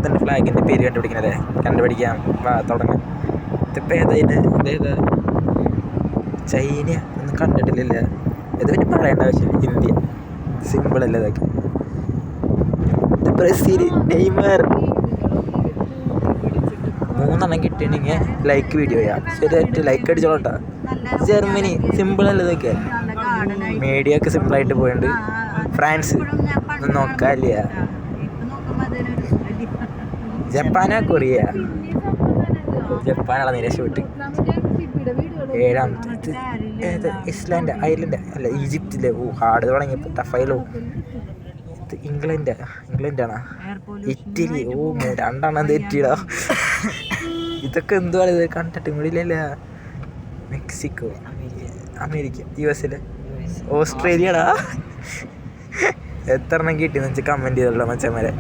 ലോകത്തിൻ്റെ ഫ്ലാഗിൻ്റെ പേര് കണ്ടുപിടിക്കാം. തുടങ്ങാം. ഇതിപ്പോൾ ഇതേതാ ചൈന ഒന്നും കണ്ടിട്ടില്ല. ഇത് പിന്നെ പറയേണ്ട ആവശ്യമില്ല. ഇന്ത്യ സിമ്പിളല്ലേ ഇതൊക്കെ. ഇത് ബ്രസീൽ, നെയ്മർ. 3 കിട്ടിയിട്ടുണ്ടെങ്കിൽ ലൈക്ക് വീഡിയോ ചെയ്യാം. ശരിയായിട്ട് ലൈക്ക് അടിച്ചോളട്ടാ. ജർമ്മനി സിമ്പിളല്ലേ ഇതൊക്കെ. മീഡിയ ഒക്കെ സിമ്പിളായിട്ട് പോയിട്ടുണ്ട്. ഫ്രാൻസ് ഒന്നും നോക്കാനില്ല. ജപ്പാനാ കൊറിയ. ജപ്പാനാണ് നിരക്ഷപ്പെട്ട്. 7ാമത്തെ ഐസ്ലാൻഡ്, അയർലൻഡ് അല്ല ഈജിപ്തിലെ. ഹാർഡ് തുടങ്ങിയപ്പോൾ ടഫായാലോ. ഇത് ഇംഗ്ലണ്ടാണ്. ഇറ്റലി. 2 തെറ്റിയിടാ. ഇതൊക്കെ എന്തുവാണ് ഇത് കണ്ടിട്ട് കൂടിയില്ലല്ല. മെക്സിക്കോ, അമേരിക്ക, USA, ഓസ്ട്രേലിയടാ. എത്ര കിട്ടിയെന്ന് വെച്ചാൽ കമൻറ്റ് ചെയ്തല്ലോ മച്ചന്മാരെ.